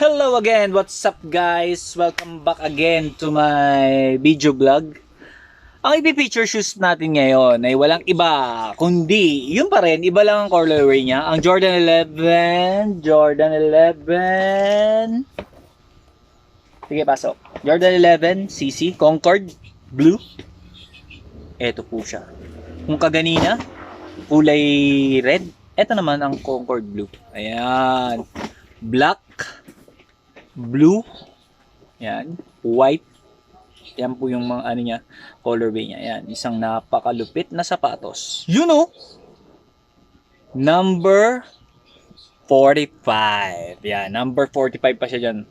Hello again! What's up guys? Welcome back again to my video vlog. Ang ipi-feature shoes natin ngayon ay walang iba kundi yun pa rin, iba lang ang colorway niya. Ang Jordan 11. Sige, pasok. Jordan 11 CC Concord Blue. Ito po siya. Kung kaganina, kulay red. Ito naman ang Concord Blue. Ayan. Black, blue, yan, white. Yan po yung mga ano niya, colorway niya. Yan, isang napakalupit na sapatos. You know, number 45. Yan, number 45 pa siya dyan.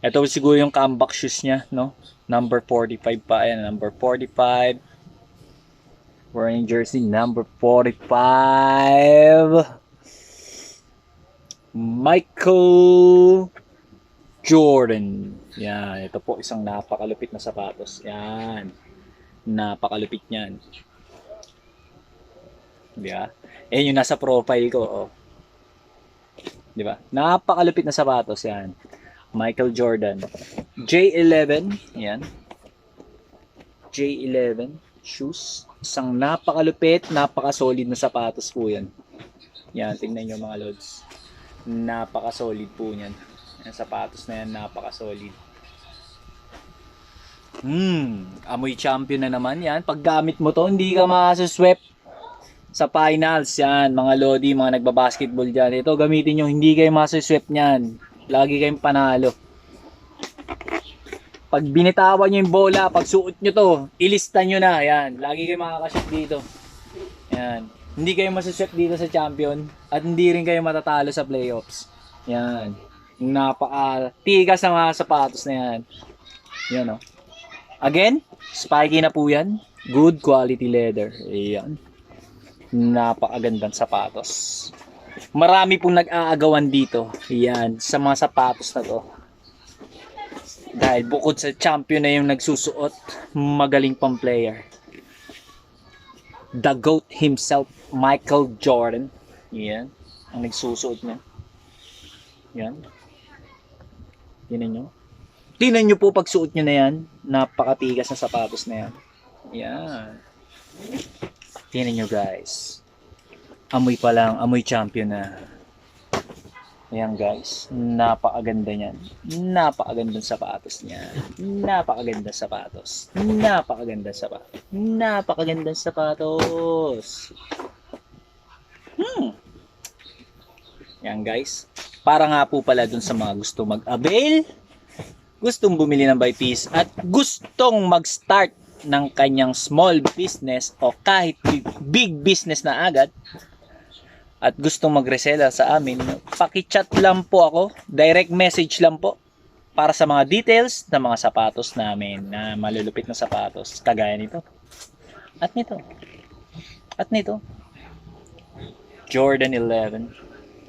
Ito siguro yung comeback shoes niya, no? Number 45 pa. Ayan, number 45. Wearing jersey number 45. Michael Jordan. Yan, ito po isang napakalupit na sapatos. Yan. Napakalupit niyan. Di ba? Yan yung nasa profile ko, oh. Di ba? Napakalupit na sapatos yan. Michael Jordan. J11, yan. J11 shoes. Isang napakalupit, napaka-solid na sapatos po yan. Yan, tingnan nyo mga lods. Napaka-solid po niyan. Ang sapatos na yan, napaka-solid. Amoy champion na naman yan. Pag gamit mo to, hindi ka masuswep sa finals. Yan, mga lodi, mga nagbabasketball dyan. Ito, gamitin nyo, hindi kayo masuswep niyan. Lagi kayong panalo. Pag binitawan nyo yung bola, pag suot nyo to, ilista nyo na. Yan, lagi kayo makakashoot dito. Yan. Hindi kayo masuswep dito sa champion at hindi rin kayo matatalo sa playoffs. Yan. Napaka-tigas sa mga sapatos na yan. Yan, oh. Again, spiky na po yan. Good quality leather. Ayan. Napakagandang sapatos. Marami pong nag-aagawan dito. Yan. Sa mga sapatos na to. Dahil bukod sa champion na yung nagsusuot, magaling pang player. The GOAT himself, Michael Jordan. Yan. Ang nagsusuot niya. Yan. Tingnan nyo. Tingnan nyo po pag suot nyo na yan. Napakatigas na sapatos na yan. Yan. Tingnan nyo guys. Amoy pa lang. Amoy champion na. Ayan guys. Napakaganda niyan. Napakagandang sapatos niya. Napakagandang sapatos. Napakagandang sapatos. Napakagandang sapatos. Ayan guys. Para nga po pala dun sa mga gusto mag-avail, gustong bumili ng by piece, at gustong mag-start ng kanyang small business o kahit big business na agad, at gustong mag-resell sa amin, paki-chat lang po ako, direct message lang po para sa mga details ng mga sapatos namin na malulupit na sapatos kagaya nito at nito at nito. Jordan 11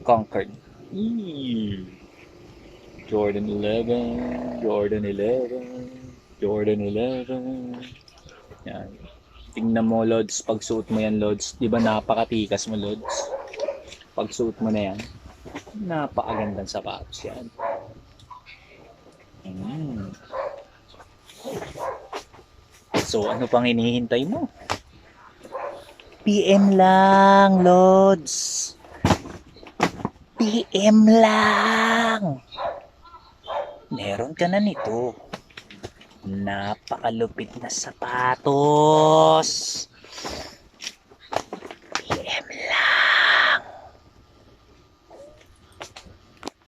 Concord. Jordan 11, Jordan 11, Jordan 11. Yan. Tingnan mo, Lods, pag suot mo yan, Lods. Di ba napakatikas mo, Lods? Pag suot mo na yan, napakagandang sapatos yan. So, ano pang hinihintay mo? PM lang, Lods. PM lang. Meron ka na nito. Napakalupit na sapatos.